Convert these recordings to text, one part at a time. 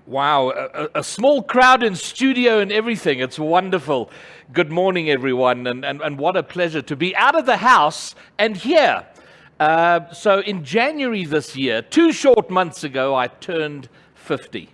Wow, a small crowd in studio and everything. It's wonderful. Good morning, everyone, and what a pleasure to be out of the house and here. So in January this year, 2 short months ago, I turned 50.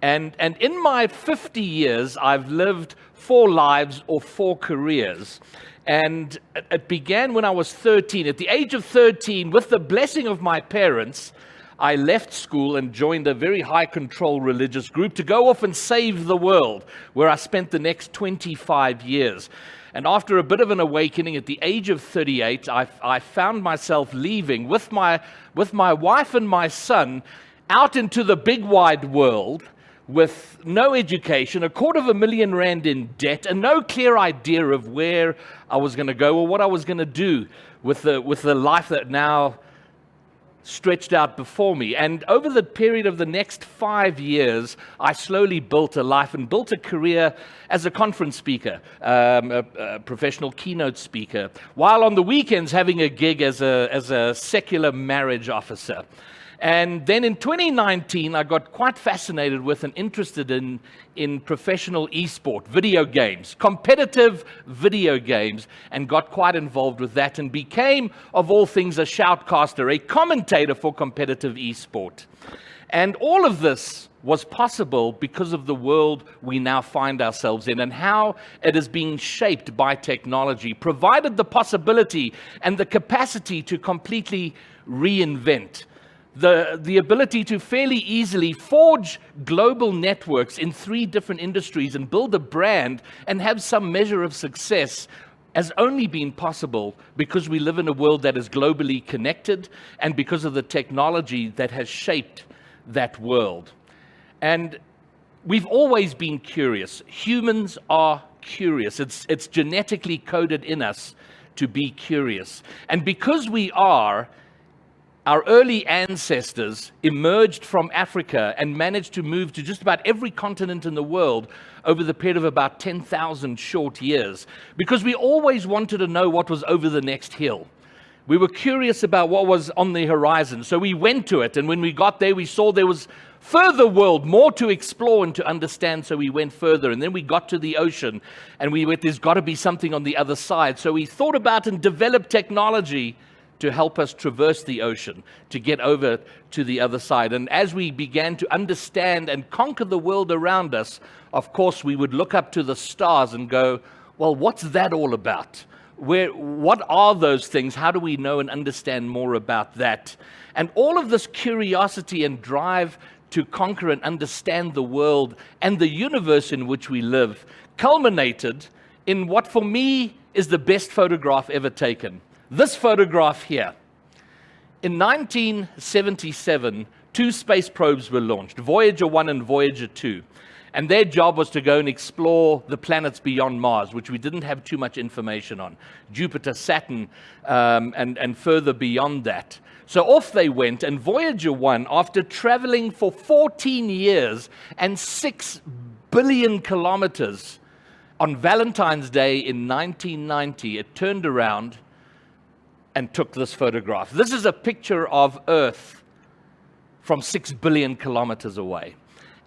And in my 50 years, I've lived 4 lives or 4 careers. And it began when I was 13. At the age of 13, with the blessing of my parents, I left school and joined a very high-control religious group to go off and save the world, where I spent the next 25 years. And after a bit of an awakening, at the age of 38, I found myself leaving with my wife and my son out into the big wide world with no education, R250,000 in debt, and no clear idea of where I was going to go or what I was going to do with the life that now stretched out before me. And over the period of the next 5 years, I slowly built a life and built a career as a conference speaker, a professional keynote speaker, while on the weekends having a gig as a secular marriage officer. And then in 2019, I got quite fascinated with and interested in professional esport, video games, competitive video games, and got quite involved with that and became, of all things, a shoutcaster, a commentator for competitive esport. And all of this was possible because of the world we now find ourselves in and how it is being shaped by technology, provided the possibility and the capacity to completely reinvent. The ability to fairly easily forge global networks in 3 different industries and build a brand and have some measure of success has only been possible because we live in a world that is globally connected and because of the technology that has shaped that world. And we've always been curious. Humans are curious. It's genetically coded in us to be curious. And because we are, our early ancestors emerged from Africa and managed to move to just about every continent in the world over the period of about 10,000 short years, because we always wanted to know what was over the next hill. We were curious about what was on the horizon, so we went to it, and when we got there, we saw there was further world, more to explore and to understand, so we went further, and then we got to the ocean, and we went, there's got to be something on the other side, so we thought about and developed technology to help us traverse the ocean, to get over to the other side. And as we began to understand and conquer the world around us, of course, we would look up to the stars and go, well, what's that all about? What are those things? How do we know and understand more about that? And all of this curiosity and drive to conquer and understand the world and the universe in which we live culminated in what for me is the best photograph ever taken. This photograph here. In 1977, 2 space probes were launched, Voyager 1 and Voyager 2. And their job was to go and explore the planets beyond Mars, which we didn't have too much information on. Jupiter, Saturn, and further beyond that. So off they went, and Voyager 1, after traveling for 14 years and 6 billion kilometers, on Valentine's Day in 1990, it turned around and took this photograph. This is a picture of Earth from 6 billion kilometers away.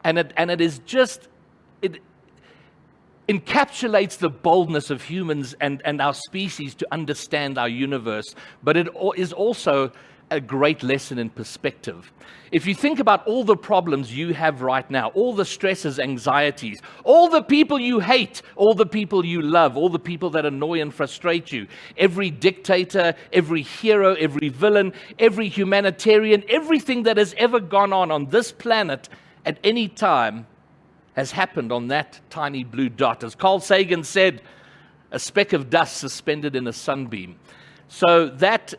And it is just, it encapsulates the boldness of humans and our species to understand our universe, but it is also a great lesson in perspective. If you think about all the problems you have right now, all the stresses, anxieties, all the people you hate, all the people you love, all the people that annoy and frustrate you, every dictator, every hero, every villain, every humanitarian, everything that has ever gone on this planet at any time has happened on that tiny blue dot. As Carl Sagan said, a speck of dust suspended in a sunbeam. So that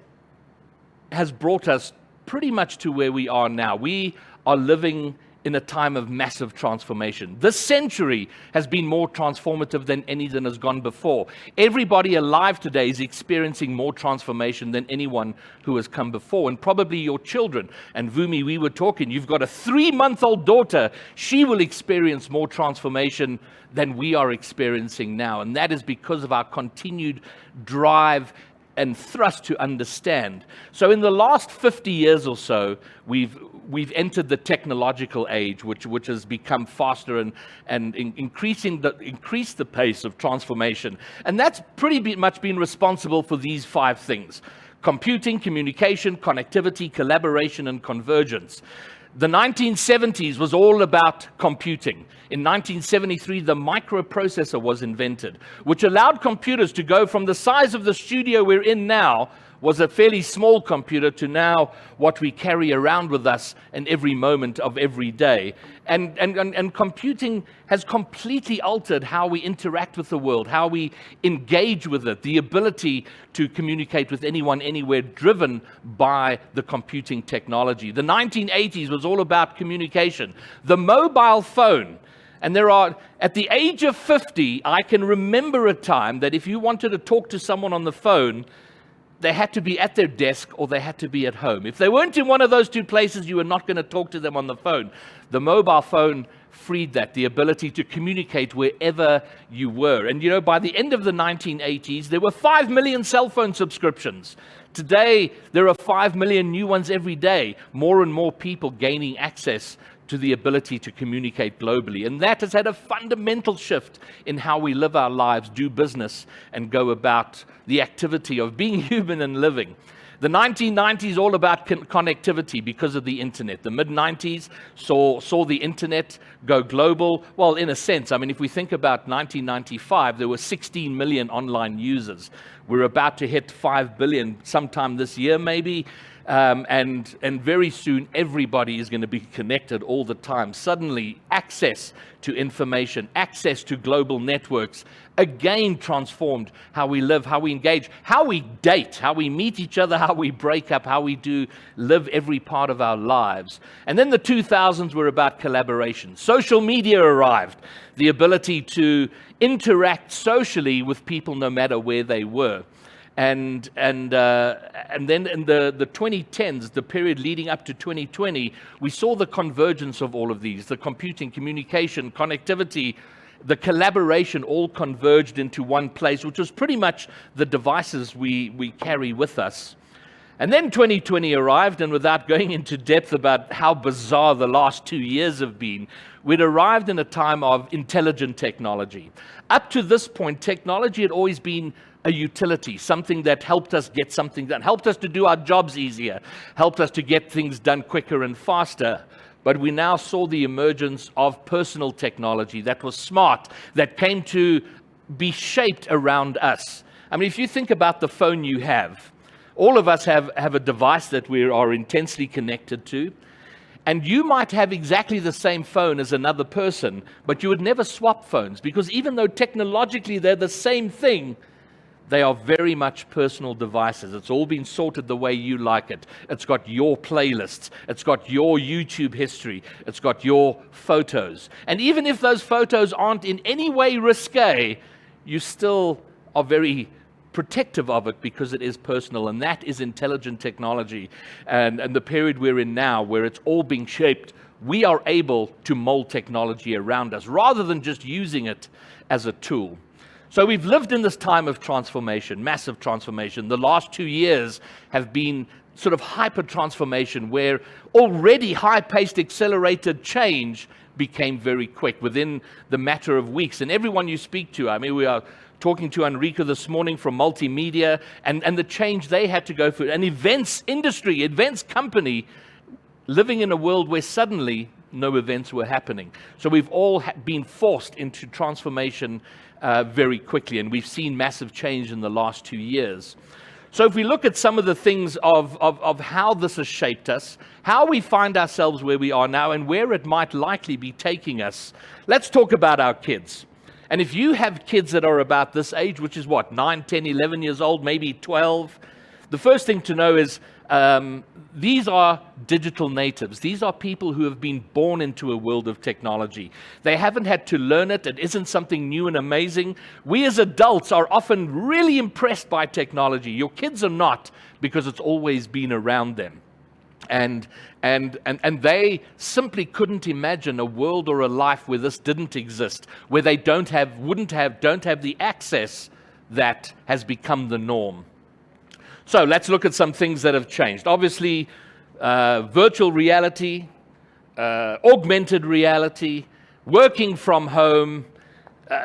has brought us pretty much to where we are now. We are living in a time of massive transformation. This century has been more transformative than any that has gone before. Everybody alive today is experiencing more transformation than anyone who has come before, and probably your children. And Vumi, we were talking, you've got a 3-month-old daughter. She will experience more transformation than we are experiencing now, and that is because of our continued drive and thrust to understand. So in the last 50 years or so, we've we've entered the technological age, which has become faster and increased the pace of transformation. And that's pretty much been responsible for these 5 things: computing, communication, connectivity, collaboration, and convergence. The 1970s was all about computing. In 1973, the microprocessor was invented, which allowed computers to go from the size of the studio we're in now, was a fairly small computer, to now what we carry around with us in every moment of every day. And computing has completely altered how we interact with the world, how we engage with it, the ability to communicate with anyone, anywhere, driven by the computing technology. The 1980s was all about communication. The mobile phone. And at the age of 50, I can remember a time that if you wanted to talk to someone on the phone, they had to be at their desk or they had to be at home. If they weren't in one of those 2 places, you were not going to talk to them on the phone. The mobile phone freed that, the ability to communicate wherever you were. And by the end of the 1980s, there were 5 million cell phone subscriptions. Today, there are 5 million new ones every day. More and more people gaining access to the ability to communicate globally. And that has had a fundamental shift in how we live our lives, do business, and go about the activity of being human and living. The 1990s all about connectivity because of the internet. The mid-90s saw the internet go global. Well, in a sense, if we think about 1995, there were 16 million online users. We're about to hit 5 billion sometime this year, maybe. And very soon, everybody is going to be connected all the time. Suddenly, access to information, access to global networks, again transformed how we live, how we engage, how we date, how we meet each other, how we break up, how we do live every part of our lives. And then the 2000s were about collaboration. Social media arrived, the ability to interact socially with people no matter where they were. And then in the 2010s, the period leading up to 2020, we saw the convergence of all of these: the computing, communication, connectivity, the collaboration, all converged into one place, which was pretty much the devices we carry with us. And then 2020 arrived, and without going into depth about how bizarre the last 2 years have been, we'd arrived in a time of intelligent technology. Up to this point, technology had always been a utility, something that helped us get something done, helped us to do our jobs easier, helped us to get things done quicker and faster. But we now saw the emergence of personal technology that was smart, that came to be shaped around us. If you think about the phone you have, all of us have a device that we are intensely connected to. And you might have exactly the same phone as another person, but you would never swap phones, because even though technologically they're the same thing, they are very much personal devices. It's all been sorted the way you like it. It's got your playlists. It's got your YouTube history. It's got your photos. And even if those photos aren't in any way risque, you still are very protective of it because it is personal. And that is intelligent technology. And the period we're in now, where it's all being shaped, we are able to mold technology around us rather than just using it as a tool. So we've lived in this time of transformation, massive transformation. The last 2 years have been sort of hyper-transformation, where already high-paced, accelerated change became very quick within the matter of weeks. And everyone you speak to, we are talking to Enrico this morning from multimedia, and the change they had to go through. An events industry, events company, living in a world where suddenly no events were happening. So we've all been forced into transformation very quickly, and we've seen massive change in the last 2 years. So if we look at some of the things of how this has shaped us, how we find ourselves where we are now, and where it might likely be taking us, let's talk about our kids. And if you have kids that are about this age, which is 9, 10, 11 years old, maybe 12, the first thing to know is these are digital natives. These are people who have been born into a world of technology. They haven't had to learn it. It isn't something new and amazing. We as adults are often really impressed by technology. Your kids are not, because it's always been around them. And they simply couldn't imagine a world or a life where this didn't exist, where they don't have the access that has become the norm. So let's look at some things that have changed. Obviously, virtual reality, augmented reality, working from home.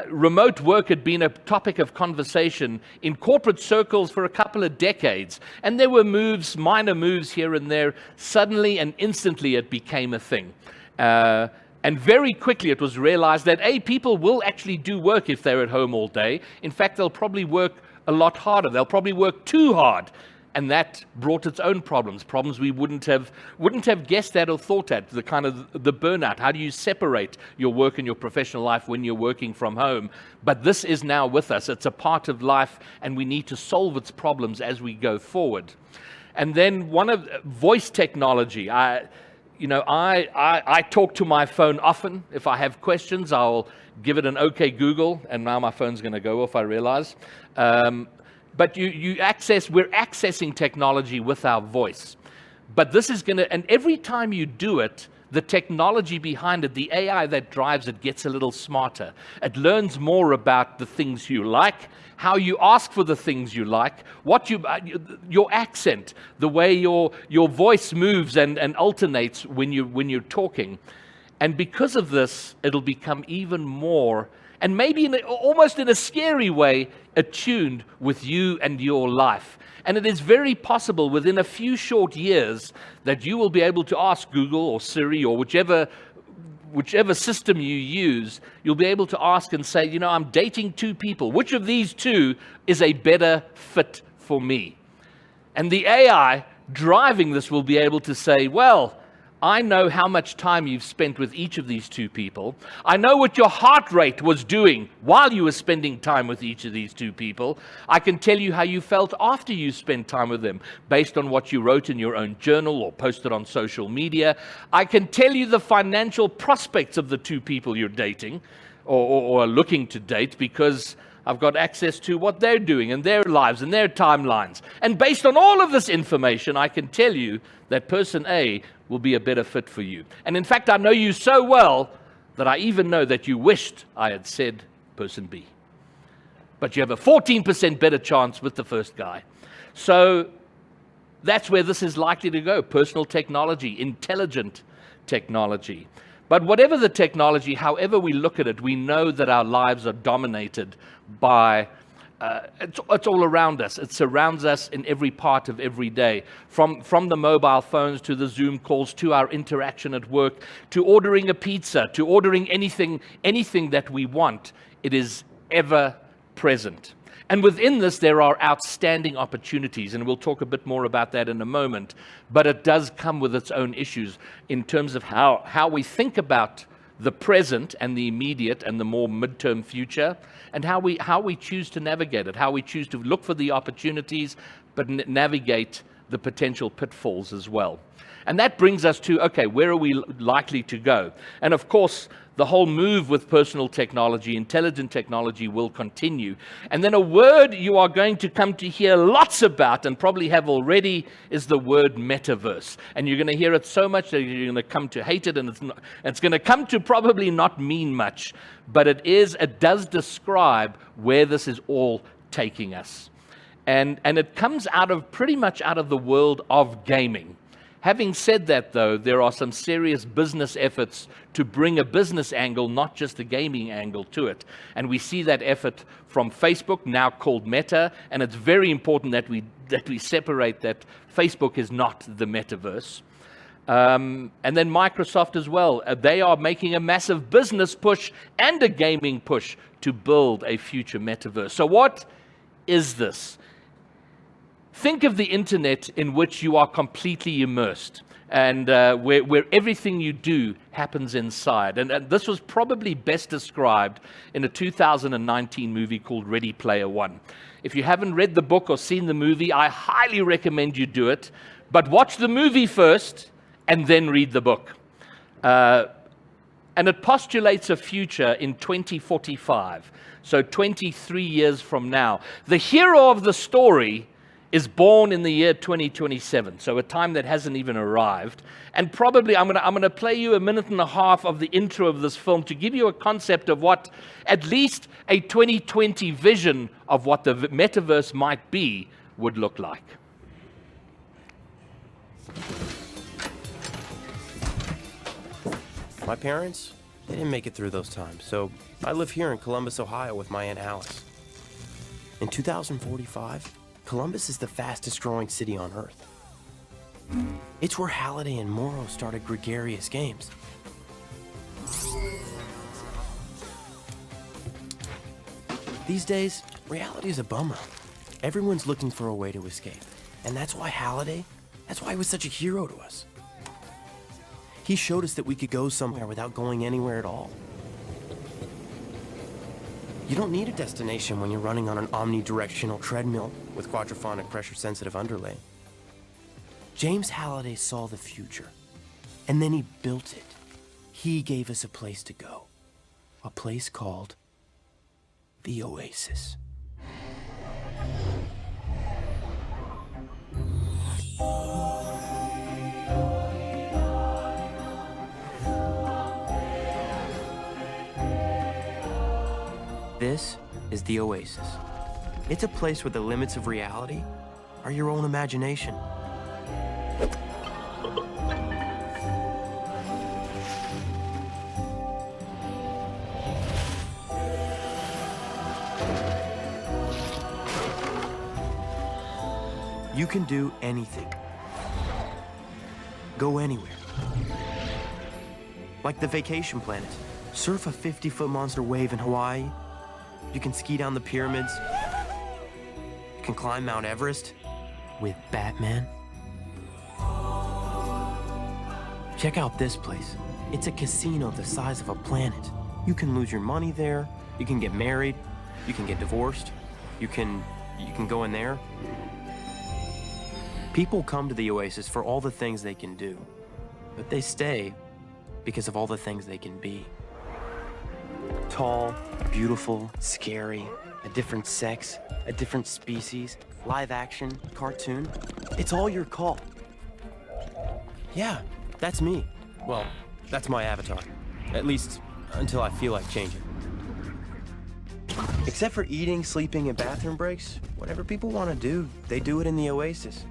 Remote work had been a topic of conversation in corporate circles for a couple of decades. And there were moves, minor moves here and there. Suddenly and instantly it became a thing. And very quickly it was realized that, people will actually do work if they're at home all day. In fact, they'll probably work a lot harder. They'll probably work too hard. And that brought its own problems we wouldn't have guessed at or thought at, the kind of the burnout. How do you separate your work and your professional life when you're working from home? But this is now with us. It's a part of life, and we need to solve its problems as we go forward. And then voice technology. I talk to my phone often. If I have questions, I'll give it an OK Google, and now my phone's going to go off, I realize. But we're accessing technology with our voice. But this is and every time you do it, the technology behind it, the AI that drives it, gets a little smarter. It learns more about the things you like, how you ask for the things you like, your accent, the way your voice moves and alternates when you're talking. And because of this, it'll become even more, and maybe almost in a scary way, attuned with you and your life. And it is very possible within a few short years that you will be able to ask Google or Siri or whichever system you use, you'll be able to ask and say, I'm dating two people. Which of these two is a better fit for me? And the AI driving this will be able to say, well, I know how much time you've spent with each of these two people. I know what your heart rate was doing while you were spending time with each of these two people. I can tell you how you felt after you spent time with them, based on what you wrote in your own journal or posted on social media. I can tell you the financial prospects of the two people you're dating or are looking to date, because I've got access to what they're doing and their lives and their timelines. And based on all of this information, I can tell you that person A will be a better fit for you. And in fact, I know you so well that I even know that you wished I had said person B. But you have a 14% better chance with the first guy. So that's where this is likely to go. Personal technology, intelligent technology. But whatever the technology, however we look at it, we know that our lives are dominated by, it's all around us. It surrounds us in every part of every day. From the mobile phones to the Zoom calls, to our interaction at work, to ordering a pizza, to ordering anything that we want. It is ever present. And within this, there are outstanding opportunities, and we'll talk a bit more about that in a moment. But it does come with its own issues in terms of how we think about the present and the immediate and the more midterm future, and how we choose to navigate it, how we choose to look for the opportunities, but navigate the potential pitfalls as well. And that brings us to, okay, where are we likely to go? And of course, the whole move with personal technology, intelligent technology, will continue. And then a word you are going to come to hear lots about, and probably have already, is the word metaverse. And you're going to hear it so much that you're going to come to hate it, and it's going to come to probably not mean much. But it does describe where this is all taking us. And it comes pretty much out of the world of gaming. Having said that, though, there are some serious business efforts to bring a business angle, not just a gaming angle, to it. And we see that effort from Facebook, now called Meta, and it's very important that we separate that Facebook is not the metaverse. And then Microsoft as well. They are making a massive business push and a gaming push to build a future metaverse. So what is this? Think of the internet in which you are completely immersed, and where everything you do happens inside. And this was probably best described in a 2019 movie called Ready Player One. If you haven't read the book or seen the movie, I highly recommend you do it. But watch the movie first and then read the book. And it postulates a future in 2045, so 23 years from now. The hero of the story is born in the year 2027, so a time that hasn't even arrived. And probably I'm going to play you a minute and a half of the intro of this film to give you a concept of what at least a 2020 vision of what the metaverse might be would look like. My parents, they didn't make it through those times, so I live here in Columbus, Ohio with my Aunt Alice. In 2045, Columbus is the fastest growing city on Earth. It's where Halliday and Morrow started gregarious games. These days, reality is a bummer. Everyone's looking for a way to escape. And that's why Halliday, that's why he was such a hero to us. He showed us that we could go somewhere without going anywhere at all. You don't need a destination when you're running on an omnidirectional treadmill with quadraphonic pressure-sensitive underlay. James Halliday saw the future, and then he built it. He gave us a place to go, a place called the Oasis. This is the Oasis. It's a place where the limits of reality are your own imagination. You can do anything. Go anywhere. Like the Vacation Planet. Surf a 50-foot monster wave in Hawaii. You can ski down the pyramids. You can climb Mount Everest with Batman. Check out this place. It's a casino the size of a planet. You can lose your money there. You can get married. You can get divorced. You can go in there. People come to the Oasis for all the things they can do, but they stay because of all the things they can be. Tall, beautiful, scary, a different sex, a different species, live action, cartoon. It's all your call. Yeah, that's me. Well, that's my avatar. At least until I feel like changing. Except for eating, sleeping, and bathroom breaks, whatever people want to do, they do it in the Oasis.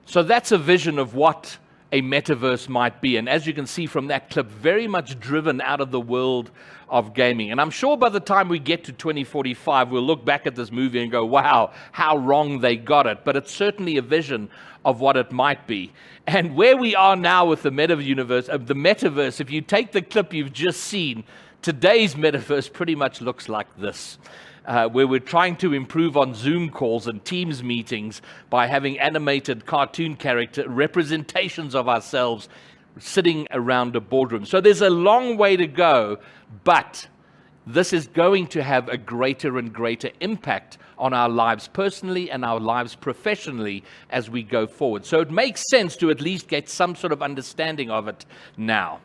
So that's a vision of what a metaverse might be. And as you can see from that clip, very much driven out of the world of gaming. And I'm sure by the time we get to 2045, we'll look back at this movie and go, wow, how wrong they got it. But it's certainly a vision of what it might be. And where we are now with the metaverse, if you take the clip you've just seen, today's metaverse pretty much looks like this. Where we're trying to improve on Zoom calls and Teams meetings by having animated cartoon character representations of ourselves sitting around a boardroom. So there's a long way to go, but this is going to have a greater and greater impact on our lives personally and our lives professionally as we go forward. So it makes sense to at least get some sort of understanding of it now.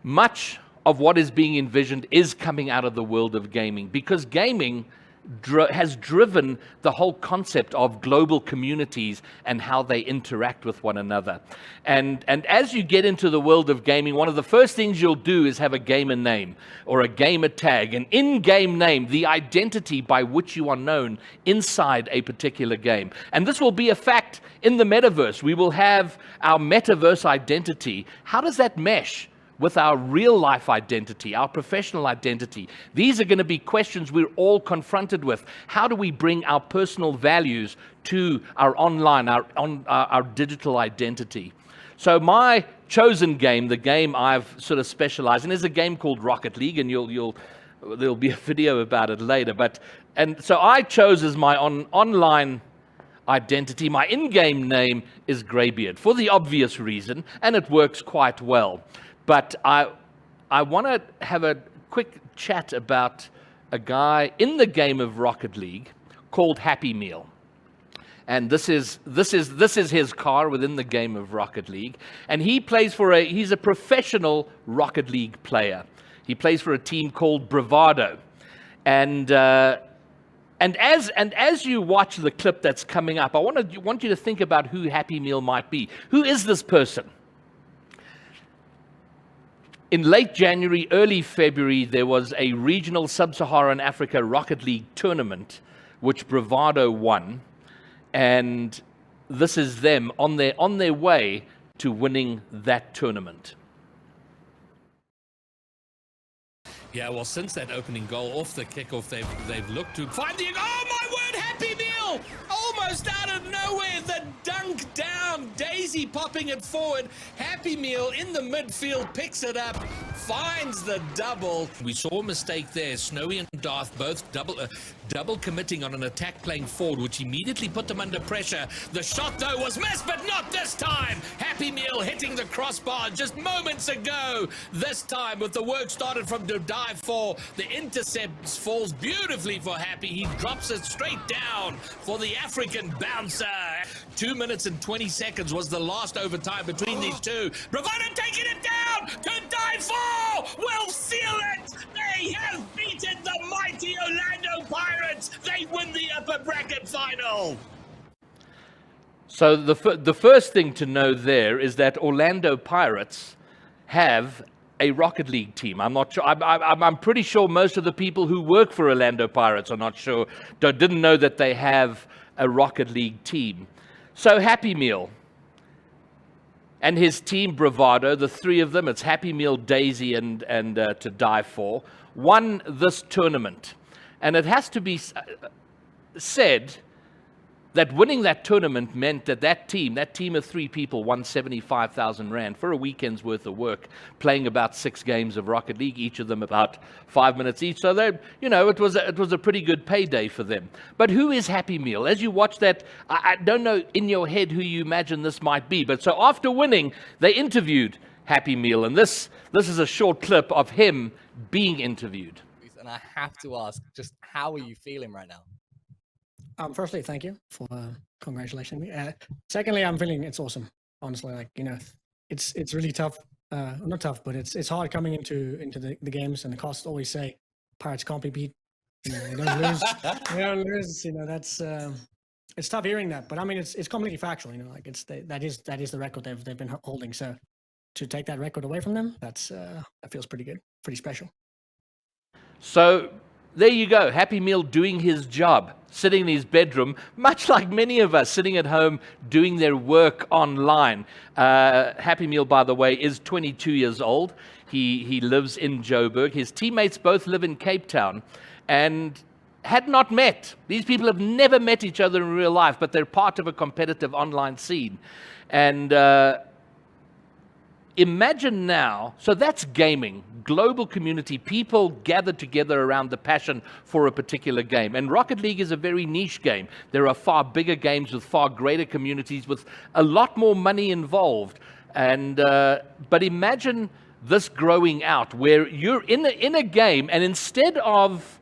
Much of what is being envisioned is coming out of the world of gaming, because gaming has driven the whole concept of global communities and how they interact with one another. And as you get into the world of gaming, one of the first things you'll do is have a gamer name or a gamer tag, an in-game name, the identity by which you are known inside a particular game. And this will be a fact in the metaverse. We will have our metaverse identity. How does that mesh with our real life identity, our professional identity? These are going to be questions we're all confronted with. How do we bring our personal values to our online, our digital identity? So my chosen game, the game I've sort of specialized in, is a game called Rocket League, and there'll be a video about it later. And so I chose as my online identity, my in-game name is Greybeard, for the obvious reason, and it works quite well. But I want to have a quick chat about a guy in the game of Rocket League called Happy Meal. And this is his car within the game of Rocket League. And he's a professional Rocket League player. He plays for a team called Bravado. And as you watch the clip that's coming up, I want you to think about who Happy Meal might be. Who is this person? In late January, early February, there was a regional sub-Saharan Africa Rocket League tournament, which Bravado won. And this is them on their way to winning that tournament? Yeah, well, since that opening goal off the kickoff, they've looked to find the... Oh, my word, Happy Meal! Almost out of nowhere, the dunk down. Daisy popping it forward. Happy Meal in the midfield, picks it up, finds the double. We saw a mistake there. Snowy and Darth both double committing on an attack playing forward, which immediately put them under pressure. The shot, though, was missed, but not this time. Happy Meal hitting the crossbar just moments ago. This time, with the work started from to die for, the intercept falls beautifully for Happy. He drops it straight down for the African bouncer. 2 minutes and 20 seconds was the last overtime between these two. Bravado taking it down to die for. Will seal it. They have beaten the mighty Orlando Pirates. They win the upper bracket final. So the first thing to know there is that Orlando Pirates have a Rocket League team. I'm not sure. I'm pretty sure most of the people who work for Orlando Pirates are not sure. Didn't know that they have a Rocket League team. So Happy Meal and his team Bravado, the three of them, it's Happy Meal, Daisy, and To Die For, won this tournament. And it has to be said that winning that tournament meant that that team of three people won 75,000 Rand for a weekend's worth of work, playing about 6 games of Rocket League, each of them about 5 minutes each. So they, it was a pretty good payday for them. But who is Happy Meal? As you watch that, I don't know in your head who you imagine this might be. But so after winning, they interviewed Happy Meal, and this is a short clip of him being interviewed. And I have to ask, just how are you feeling right now? Firstly, thank you for congratulating me. Secondly, I'm feeling it's awesome. Honestly, it's really tough. Not tough, but it's hard coming into the games. And the costs always say Pirates can't be beat. They don't lose. They don't lose. That's it's tough hearing that. But I mean, it's completely factual. That is the record they've been holding. So to take that record away from them, that feels pretty good, pretty special. So there you go, Happy Meal doing his job, sitting in his bedroom, much like many of us sitting at home doing their work online. Happy Meal, by the way, is 22 years old. He lives in Joburg. His teammates both live in Cape Town and had not met. These people have never met each other in real life, but they're part of a competitive online scene. And imagine now, so that's gaming, global community, people gathered together around the passion for a particular game. And Rocket League is a very niche game. There are far bigger games with far greater communities with a lot more money involved. And but imagine this growing out where you're in a game, and instead of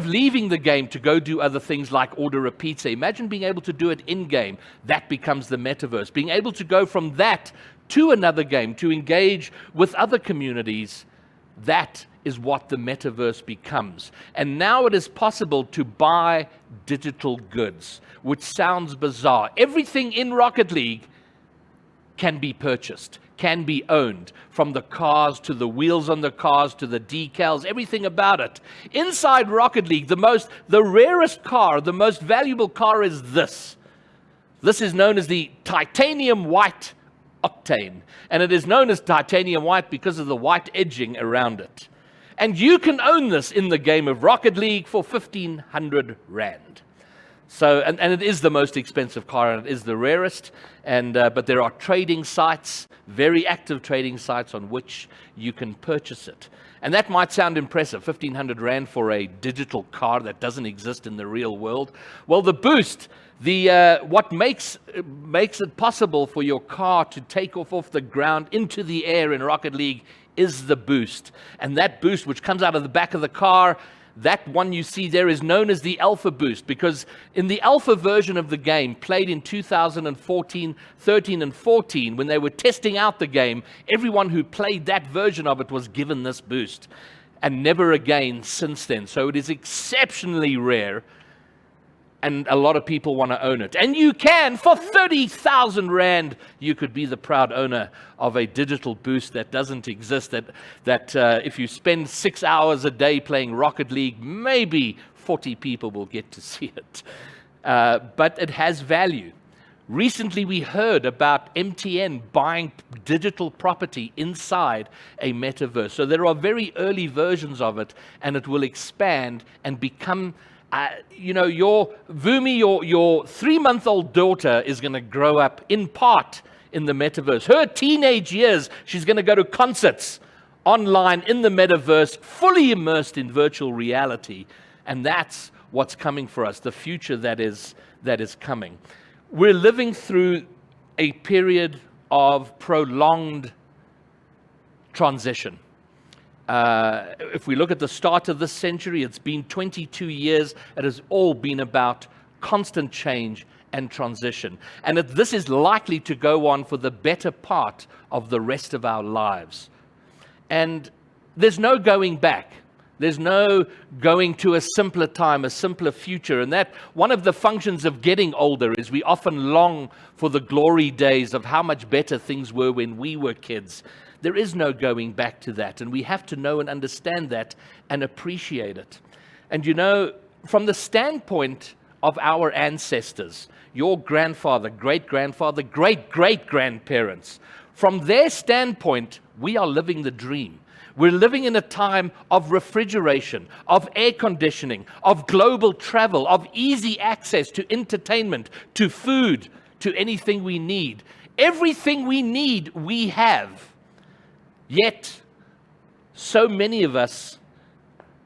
leaving the game to go do other things like order a pizza, imagine being able to do it in-game. That becomes the metaverse. Being able to go from that to another game, to engage with other communities, that is what the metaverse becomes. And now it is possible to buy digital goods, which sounds bizarre. Everything in Rocket League can be purchased, can be owned, from the cars to the wheels on the cars to the decals, everything about it. Inside Rocket League, the rarest car, the most valuable car is this. This is known as the titanium white Octane, and it is known as titanium white because of the white edging around it. And you can own this in the game of Rocket League for 1,500 Rand. So, and it is the most expensive car, and it is the rarest. And but there are trading sites, very active trading sites on which you can purchase it. And that might sound impressive, 1,500 Rand for a digital car that doesn't exist in the real world. Well, the boost, what makes it possible for your car to take off the ground into the air in Rocket League is the boost. And that boost, which comes out of the back of the car, that one you see there is known as the Alpha Boost, because in the alpha version of the game, played in 2014, 13, and 14, when they were testing out the game, everyone who played that version of it was given this boost, and never again since then. So it is exceptionally rare, and a lot of people want to own it. And you can, for 30,000 Rand, you could be the proud owner of a digital boost that doesn't exist, that if you spend 6 hours a day playing Rocket League, maybe 40 people will get to see it. But it has value. Recently, we heard about MTN buying digital property inside a metaverse. So there are very early versions of it, and it will expand and become, your Vumi, your 3-month-old daughter is going to grow up in part in the metaverse. Her teenage years, she's going to go to concerts online in the metaverse, fully immersed in virtual reality. And that's what's coming for us, the future that is coming. We're living through a period of prolonged transition. If we look at the start of this century, it's been 22 years. It has all been about constant change and transition. And this is likely to go on for the better part of the rest of our lives. And there's no going back. There's no going to a simpler time, a simpler future. And that one of the functions of getting older is we often long for the glory days of how much better things were when we were kids. There is no going back to that. And we have to know and understand that and appreciate it. And from the standpoint of our ancestors, your grandfather, great-grandfather, great-great-grandparents, from their standpoint, we are living the dream. We're living in a time of refrigeration, of air conditioning, of global travel, of easy access to entertainment, to food, to anything we need. Everything we need, we have. Yet, so many of us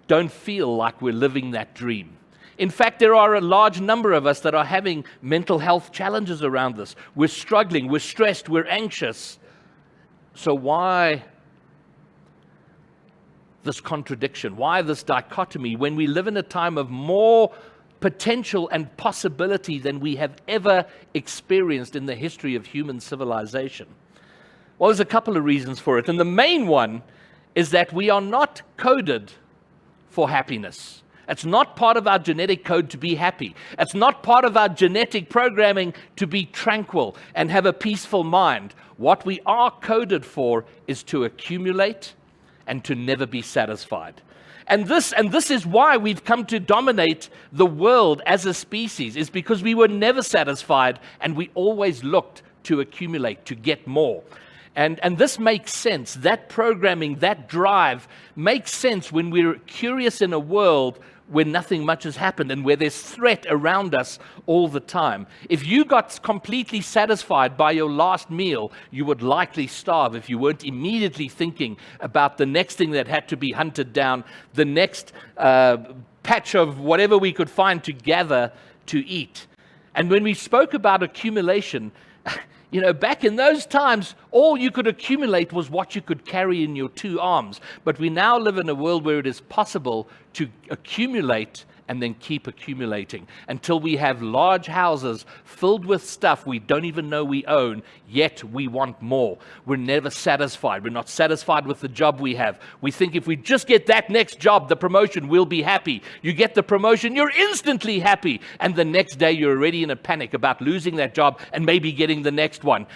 don't feel like we're living that dream. In fact, there are a large number of us that are having mental health challenges around us. We're struggling, we're stressed, we're anxious. So why this contradiction? Why this dichotomy when we live in a time of more potential and possibility than we have ever experienced in the history of human civilization? Well, there's a couple of reasons for it. And the main one is that we are not coded for happiness. It's not part of our genetic code to be happy. It's not part of our genetic programming to be tranquil and have a peaceful mind. What we are coded for is to accumulate and to never be satisfied. And this is why we've come to dominate the world as a species, is because we were never satisfied and we always looked to accumulate, to get more. And this makes sense. That programming, that drive makes sense when we're curious in a world where nothing much has happened and where there's threat around us all the time. If you got completely satisfied by your last meal, you would likely starve if you weren't immediately thinking about the next thing that had to be hunted down, the next patch of whatever we could find to gather to eat. And when we spoke about accumulation, back in those times, all you could accumulate was what you could carry in your 2 arms. But we now live in a world where it is possible to accumulate and then keep accumulating until we have large houses filled with stuff we don't even know we own, yet we want more. We're never satisfied. We're not satisfied with the job we have. We think if we just get that next job, the promotion, we'll be happy. You get the promotion, you're instantly happy. And the next day, you're already in a panic about losing that job and maybe getting the next one.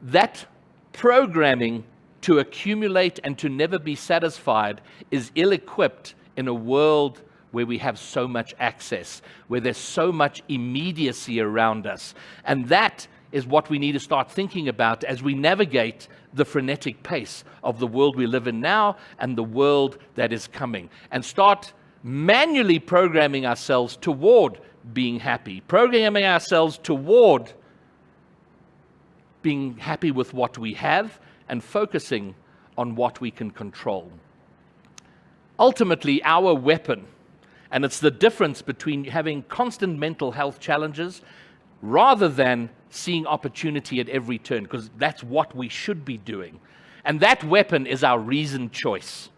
That programming to accumulate and to never be satisfied is ill-equipped in a world where we have so much access, where there's so much immediacy around us. And that is what we need to start thinking about as we navigate the frenetic pace of the world we live in now and the world that is coming. And start manually programming ourselves toward being happy, programming ourselves toward being happy with what we have and focusing on what we can control. Ultimately, our weapon, and it's the difference between having constant mental health challenges rather than seeing opportunity at every turn, because that's what we should be doing. And that weapon is our reasoned choice,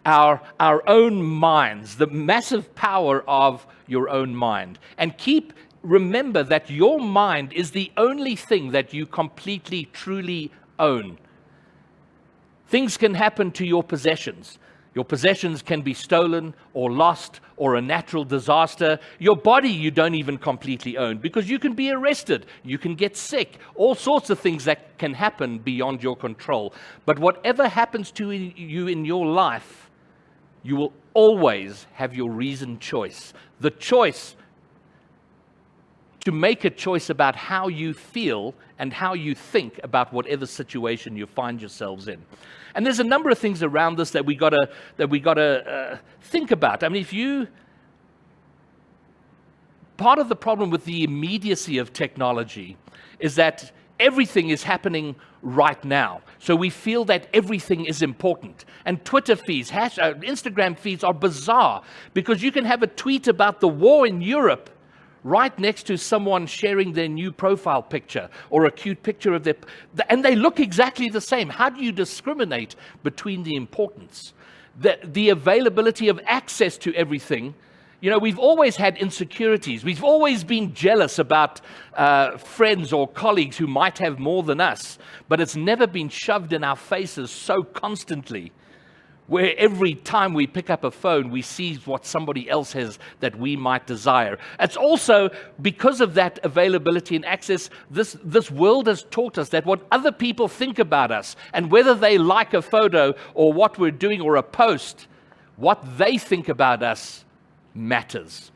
our own minds, the massive power of your own mind. And remember that your mind is the only thing that you completely, truly own. Things can happen to your possessions. Your possessions can be stolen or lost or a natural disaster. Your body you don't even completely own because you can be arrested, you can get sick, all sorts of things that can happen beyond your control. But whatever happens to you in your life, you will always have your reasoned choice. The choice to make a choice about how you feel and how you think about whatever situation you find yourselves in. And there's a number of things around this that we gotta think about. I mean, part of the problem with the immediacy of technology is that everything is happening right now. So we feel that everything is important. And Twitter feeds, Instagram feeds are bizarre because you can have a tweet about the war in Europe right next to someone sharing their new profile picture or a cute picture of and they look exactly the same. How do you discriminate between the importance? The availability of access to everything. You know, we've always had insecurities. We've always been jealous about friends or colleagues who might have more than us, but it's never been shoved in our faces so constantly, where every time we pick up a phone, we see what somebody else has that we might desire. It's also because of that availability and access, this world has taught us that what other people think about us, and whether they like a photo or what we're doing or a post, what they think about us matters.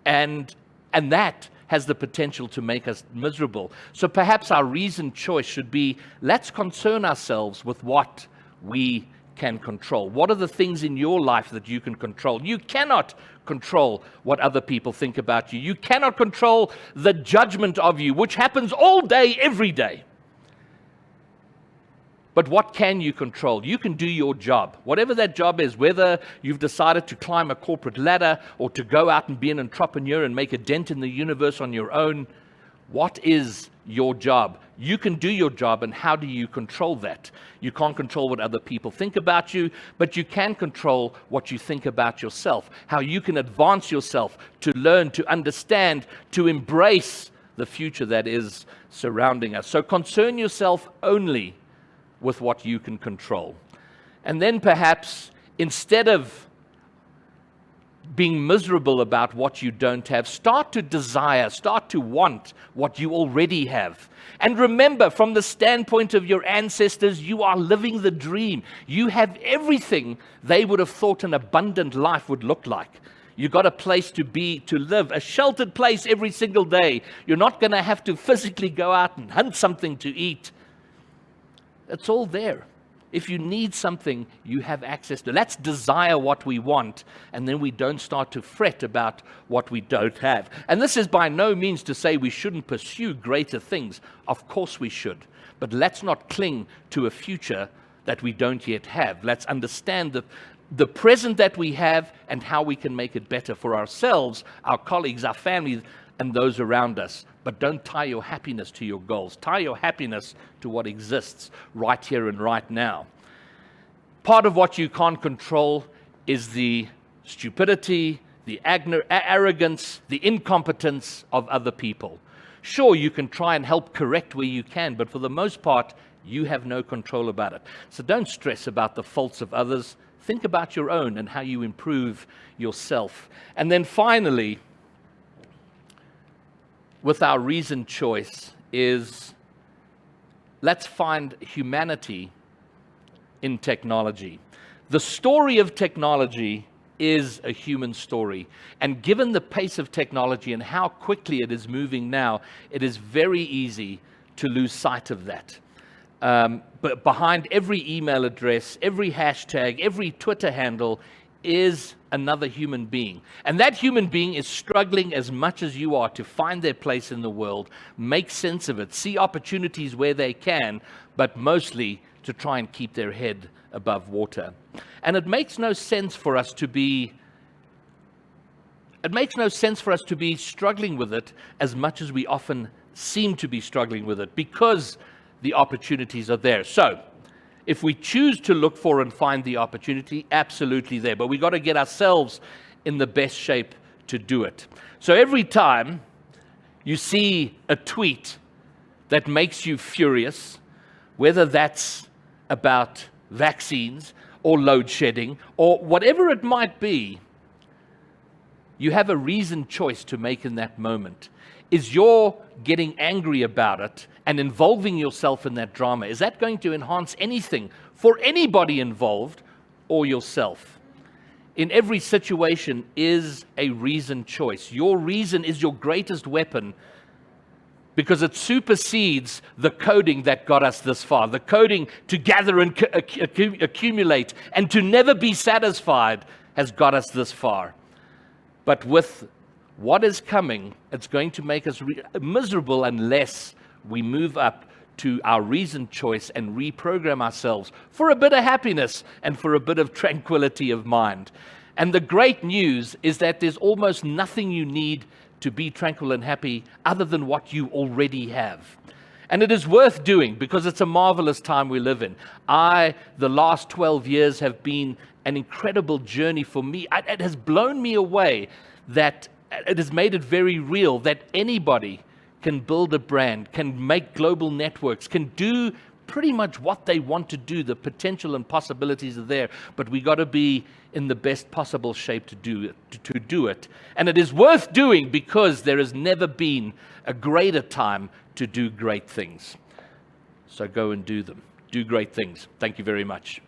And that has the potential to make us miserable. So perhaps our reasoned choice should be, let's concern ourselves with what we can control. What are the things in your life that you can control? You cannot control what other people think about you. You cannot control the judgment of you, which happens all day, every day. But what can you control? You can do your job, whatever that job is, whether you've decided to climb a corporate ladder or to go out and be an entrepreneur and make a dent in the universe on your own. What is your job? You can do your job, and how do you control that? You can't control what other people think about you, but you can control what you think about yourself, how you can advance yourself to learn, to understand, to embrace the future that is surrounding us. So concern yourself only with what you can control. And then perhaps instead of being miserable about what you don't have, start to desire, start to want what you already have. And remember, from the standpoint of your ancestors, you are living the dream. You have everything they would have thought an abundant life would look like. You got a place to be, to live, a sheltered place every single day. You're not going to have to physically go out and hunt something to eat. It's all there. If you need something, you have access to. Let's desire what we want, and then we don't start to fret about what we don't have. And this is by no means to say we shouldn't pursue greater things. Of course we should. But let's not cling to a future that we don't yet have. Let's understand the present that we have and how we can make it better for ourselves, our colleagues, our families, and those around us. But don't tie your happiness to your goals. Tie your happiness to what exists right here and right now. Part of what you can't control is the stupidity, the arrogance, the incompetence of other people. Sure, you can try and help correct where you can, but for the most part, you have no control about it. So don't stress about the faults of others. Think about your own and how you improve yourself. And then finally, with our reasoned choice is, let's find humanity in technology. The story of technology is a human story. And given the pace of technology and how quickly it is moving now, it is very easy to lose sight of that. But behind every email address, every hashtag, every Twitter handle is another human being. And that human being is struggling as much as you are to find their place in the world, make sense of it, see opportunities where they can, but mostly to try and keep their head above water. And it makes no sense for us to be struggling with it as much as we often seem to be struggling with it, because the opportunities are there. So if we choose to look for and find the opportunity, absolutely there. But we got to get ourselves in the best shape to do it. So every time you see a tweet that makes you furious, whether that's about vaccines or load shedding or whatever it might be, you have a reasoned choice to make in that moment. Is your getting angry about it and involving yourself in that drama, is that going to enhance anything for anybody involved or yourself? In every situation is a reasoned choice. Your reason is your greatest weapon because it supersedes the coding that got us this far. The coding to gather and accumulate and to never be satisfied has got us this far. But with what is coming, it's going to make us miserable unless we move up to our reasoned choice and reprogram ourselves for a bit of happiness and for a bit of tranquility of mind. And the great news is that there's almost nothing you need to be tranquil and happy other than what you already have. And it is worth doing because it's a marvelous time we live in. The last 12 years have been an incredible journey for me. It has blown me away that it has made it very real that anybody can build a brand, can make global networks, can do pretty much what they want to do. The potential and possibilities are there, but we got to be in the best possible shape to do it. And it is worth doing because there has never been a greater time to do great things. So go and do them. Do great things. Thank you very much.